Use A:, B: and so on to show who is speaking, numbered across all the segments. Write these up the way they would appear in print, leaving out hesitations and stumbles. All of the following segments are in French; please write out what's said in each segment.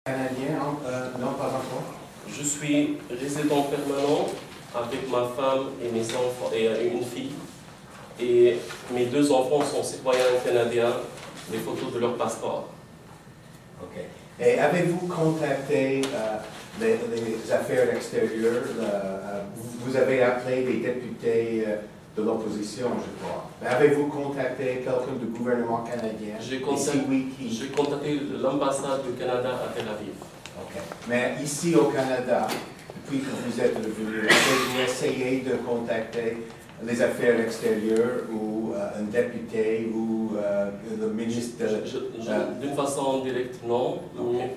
A: Canadien, non, pas encore.
B: Je suis résident permanent avec ma femme et mes enfants et une fille. Et mes deux enfants sont citoyens canadiens, les photos de leur passeport.
A: OK. Et avez-vous contacté les affaires extérieures? Vous avez appelé les députés de l'opposition, je crois. Mais avez-vous contacté quelqu'un du gouvernement canadien?
B: J'ai contacté l'ambassade du Canada à Tel Aviv.
A: OK. Mais ici au Canada, depuis que vous êtes revenu, avez-vous essayé de contacter les affaires extérieures ou un député ou le ministre de...
B: D'une façon directe, non. Okay.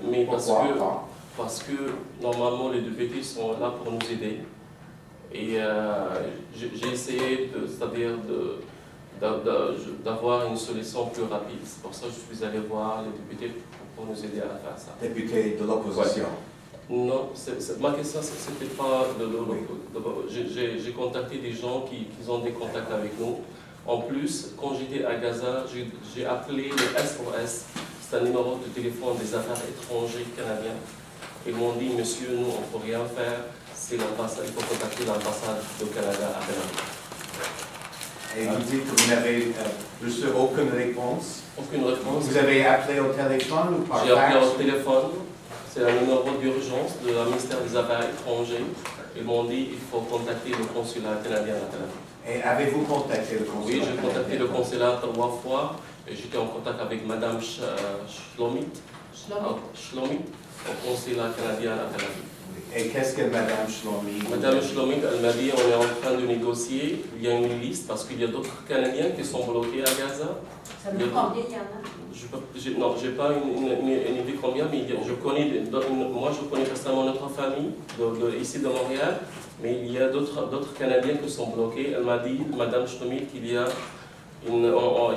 B: Mais parce que normalement les députés sont là pour nous aider. Et j'ai essayé, c'est-à-dire d'avoir une solution plus rapide. C'est pour ça que je suis allé voir les députés pour nous aider à faire ça.
A: Députés de l'opposition?
B: Ouais. Non, ma question, c'était pas j'ai contacté des gens qui ont des contacts avec nous. En plus, quand j'étais à Gaza, j'ai appelé le SOS, c'est un numéro de téléphone des affaires étrangères canadiens. Ils m'ont dit, monsieur, nous, on ne peut rien faire, c'est l'ambassade, il faut contacter l'ambassade du Canada à Tel Aviv.
A: Et vous dites que vous n'avez reçu aucune réponse?
B: Aucune réponse.
A: Vous avez appelé au téléphone ou par fax?
B: J'ai appelé au téléphone. C'est un numéro d'urgence de la ministère des Affaires étrangères. Ils m'ont dit qu'il faut contacter le consulat canadien à Tel Aviv.
A: Et avez-vous contacté le consulat?
B: Oui, j'ai contacté le consulat 3 fois. J'étais en contact avec Madame Shlomit, au consulat canadien à Tel Aviv.
A: Et qu'est-ce que Madame Shlomit?
B: Madame Shlomit, elle m'a dit on est en train de négocier. Il y a une liste parce qu'il y a d'autres Canadiens qui sont bloqués à Gaza.
C: Ça me combien il y en a?
B: Non, je n'ai pas une idée combien, mais moi je connais personnellement notre famille ici de Montréal, mais il y a d'autres Canadiens qui sont bloqués. Elle m'a dit, Madame Shlomit, qu'il y a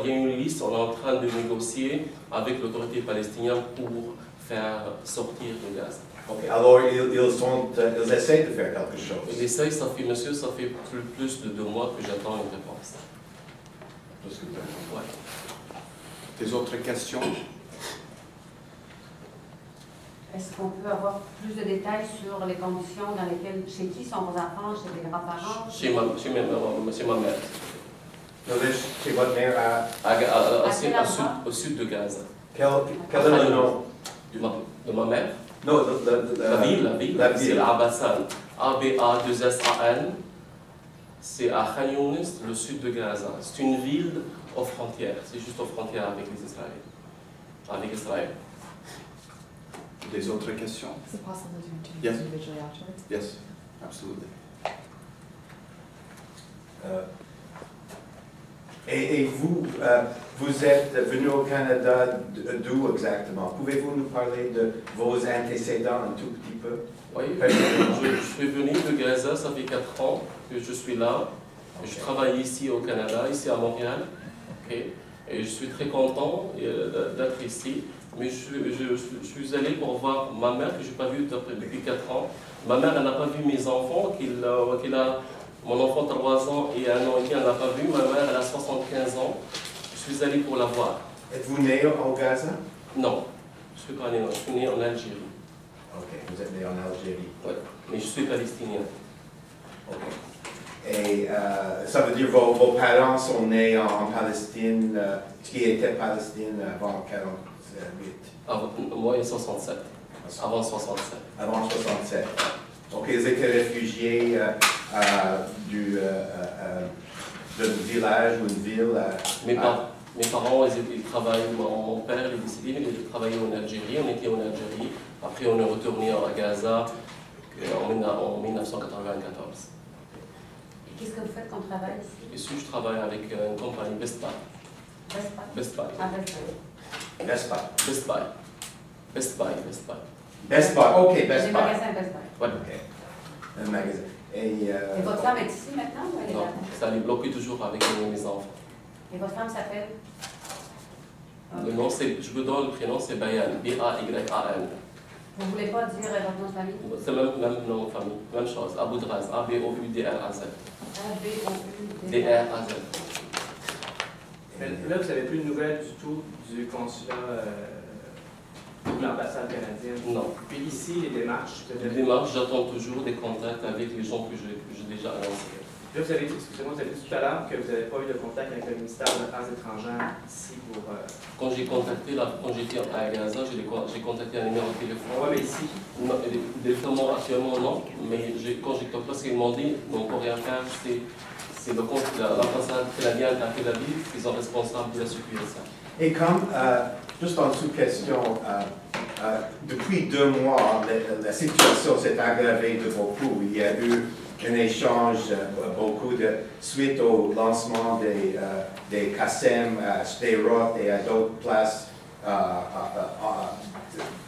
B: une liste, on est en train de négocier avec l'autorité palestinienne pour faire sortir de Gaza.
A: Okay. Alors, ils essaient de faire quelque chose.
B: Ils essayent, monsieur, ça fait plus de 2 mois que j'attends une réponse.
A: Plus que 2 mois.
B: Ouais.
D: Des autres questions?
C: Est-ce qu'on peut avoir plus de détails sur les conditions dans lesquelles, chez qui sont vos enfants, chez les grands-parents?
B: Chez ma mère.
A: Chez votre mère
B: Au sud de Gaza.
A: Quel est le nom
B: de ma mère?
A: Non,
B: la ville. C'est Abassan. A-B-A-2-S-A-N. C'est à Khan Younis, le sud de Gaza. C'est une ville aux frontières. C'est juste aux frontières avec les Israéliens. Avec Israël.
D: Des autres questions?
E: Is it possible to introduce
D: Yes.
E: individually afterwards?
D: Yes, absolutely.
A: Et vous, vous êtes venu au Canada d'où exactement? Pouvez-vous nous parler de vos antécédents un tout petit peu?
B: Oui, je suis venu de Gaza, ça fait 4 ans que je suis là. Okay. Je travaille ici au Canada, ici à Montréal. Okay. Et je suis très content d'être ici. Mais je suis allé pour voir ma mère, que je n'ai pas vue depuis 4 ans. Ma mère, elle n'a pas vu mes enfants, mon enfant 3 ans et 1 an et demi, elle n'a pas vu. Ma mère, elle a 75 ans. Je suis allé pour la voir.
A: Êtes-vous né au Gaza?
B: Non, je ne suis pas né, je suis né en Algérie.
A: Ok, vous êtes né en Algérie.
B: Oui, mais je suis palestinien.
A: Ok. Et ça veut dire que vos parents sont nés en Palestine, qui était Palestine avant 48?
B: Moi, en 67. Avant 67.
A: Avant 67. Donc, ils étaient réfugiés d'un village ou une ville.
B: Mes parents, ils travaillent, mon père est décédé, mais il travaillait en Algérie, on était en Algérie. Après, on est retourné à Gaza en 1994.
C: Et qu'est-ce que vous faites comme travail ici?
B: Ici, je travaille avec une compagnie Best Buy.
C: Best Buy? Ah, Best Buy.
A: Best Buy.
B: Best Buy. Best Buy. Best Buy.
A: Best Buy, ok, Best Buy.
C: Les magasins Best Buy.
B: Ouais.
A: Ok. Un magasin.
C: Et votre femme est ici maintenant ou elle est
B: non,
C: là?
B: ça est bloqué toujours avec mes enfants.
C: Et votre femme s'appelle?
B: Le nom, je vous donne le prénom, c'est Bayan. B-A-Y-A-N.
C: Vous ne voulez pas dire votre nom de famille?
B: C'est le même nom de famille, même chose. Aboudraz, A-B-O-U-D-R-A-Z.
C: A-B-O-U-D-R-A-Z.
F: Là, vous n'avez plus de nouvelles du tout du consulat l'ambassade canadienne.
B: Non.
F: Puis ici, les démarches.
B: Les démarches, j'attends toujours des contacts avec les gens que j'ai déjà annoncés.
F: Là, vous avez dit, excusez-moi, vous avez dit tout à l'heure que vous n'avez pas eu de contact avec le ministère des Affaires étrangères ici pour...
B: Quand j'ai contacté, quand j'étais à Gaza, j'ai contacté un numéro de téléphone.
F: Oui, mais ici.
B: Non, directement, actuellement non, mais quand j'étais en place, ils m'ont dit, on ne peut rien faire, c'est l'ambassade canadienne à Tel Aviv qui sont responsables de la sécurité.
A: Et comme, juste en sous-question, depuis 2 mois, la situation s'est aggravée de beaucoup. Il y a eu un échange beaucoup suite au lancement des Qassem à Sderot et à d'autres places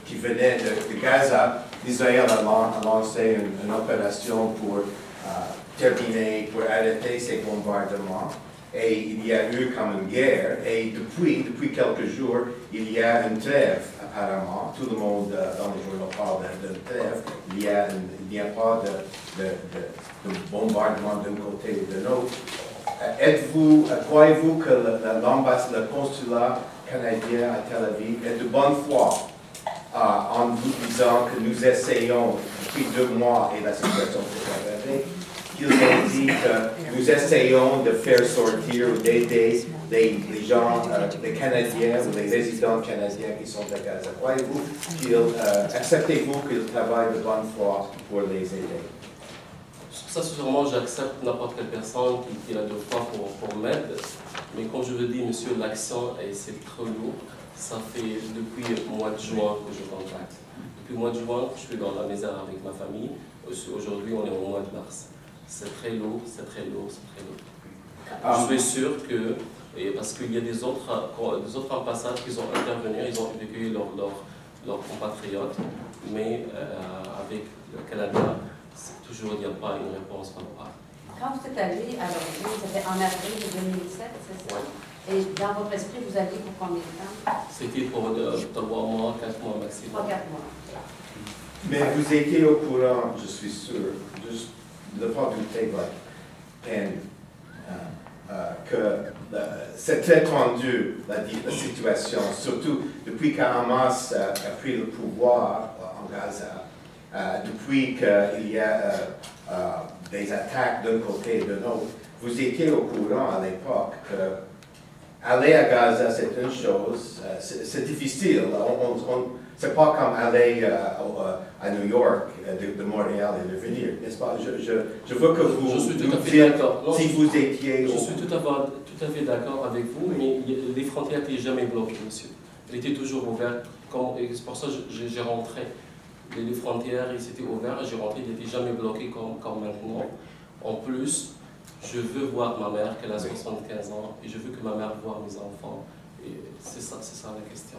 A: qui venaient de Gaza. Israël a lancé une opération pour terminer, pour arrêter ces bombardements. Et il y a eu comme une guerre. Et depuis quelques jours, il y a une trêve, apparemment. Tout le monde dans les journaux parle d'une trêve. Il n'y a pas de bombardement d'un côté ou de l'autre. Croyez-vous que le consulat canadien à Tel Aviv est de bonne foi en vous disant que nous essayons depuis 2 mois et la situation s'est aggravée? Ils ont dit que nous essayons de faire sortir ou d'aider les gens, les Canadiens ou les résidents canadiens qui sont à Gaza. Croyez-vous acceptez-vous qu'ils travaillent de bonne foi pour les aider?
B: Ça, sûrement, j'accepte n'importe quelle personne qui a 2 fois pour m'aider. Mais comme je vous dis, monsieur, l'accent, c'est trop lourd. Ça fait depuis le mois de juin que je contacte. Depuis le mois de juin, je suis dans la misère avec ma famille. Aujourd'hui, on est au mois de mars. C'est très lourd, c'est très lourd, c'est très lourd. Je suis sûr que, parce qu'il y a des autres ambassades qui ont intervenu, ils ont évacué leurs compatriotes, mais avec le Canada, toujours il n'y a pas une réponse favorable.
C: Quand vous êtes allé à l'origine, c'était en avril 2017, c'est ça? Oui. Et dans votre esprit, vous aviez pour combien de temps?
B: C'était pour 3 mois, 4 mois maximum.
C: 3-4 mois.
A: Mais vous étiez au courant, je suis sûr, juste ne pas douter de votre peine, que c'est très tendu la situation, surtout depuis qu'Hamas a pris le pouvoir en Gaza, depuis qu'il y a des attaques d'un côté et de l'autre. Vous étiez au courant à l'époque que aller à Gaza, c'est une chose, c'est difficile. C'est pas comme aller à New York, de Montréal et de venir, n'est-ce pas? Je veux que vous
B: nous dites
A: si vous étiez...
B: Je suis tout à fait d'accord avec vous, mais les frontières n'étaient jamais bloquées, monsieur. Elles étaient toujours ouvertes. C'est pour ça que j'ai rentré. Les frontières, ils étaient ouvertes, j'ai rentré, ils n'étaient jamais bloqués comme maintenant. En plus, je veux voir ma mère, qu'elle a 75 ans, et je veux que ma mère voie mes enfants. Et c'est ça la question.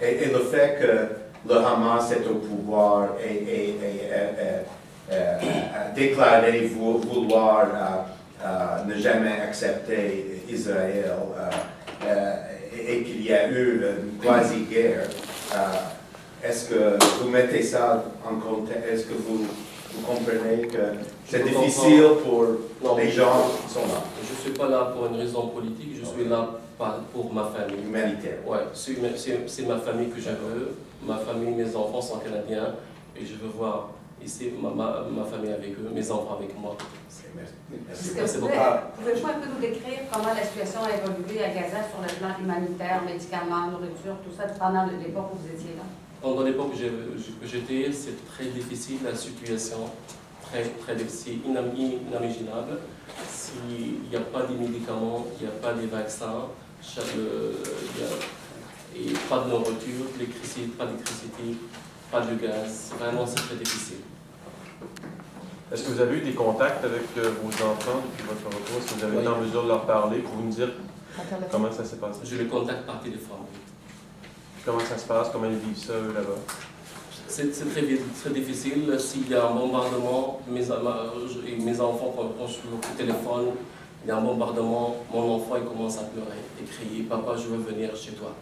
A: Et le fait que le Hamas est au pouvoir et a déclaré vouloir ne jamais accepter Israël et qu'il y a eu une quasi-guerre, est-ce que vous mettez ça en contexte? Est-ce que vous comprenez que c'est difficile pour les gens qui sont là?
B: Je ne suis pas là pour une raison politique, je suis là pour ma famille.
A: Humanitaire.
B: Ouais, c'est ma famille que je veux. Ma famille, mes enfants sont canadiens et je veux voir ici ma famille avec eux, mes enfants avec moi.
C: Merci beaucoup. Pouvez-vous un peu nous décrire comment la situation a évolué à Gaza sur le plan humanitaire, médicaments, nourriture, tout ça, pendant l'époque où vous étiez là?
B: Pendant l'époque que j'étais, c'est très difficile, la situation, très difficile, inimaginable. S'il n'y a pas de médicaments, il n'y a pas de vaccins, et pas de nourriture, pas d'électricité, pas de gaz. Vraiment, c'est très difficile.
G: Est-ce que vous avez eu des contacts avec vos enfants depuis votre retour? Est-ce que vous avez été en mesure de leur parler pour nous dire comment ça s'est passé?
B: Je les contacte par téléphone.
G: Comment ça se passe? Comment ils vivent ça, eux, là-bas?
B: C'est très difficile. S'il y a un bombardement, mes enfants, quand je suis au téléphone, il y a un bombardement, mon enfant il commence à pleurer et crier « Papa, je veux venir chez toi ».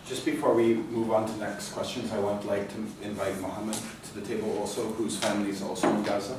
D: Just before we move on to the next questions, I would like to invite Mohammed to the table also, whose family is also in Gaza.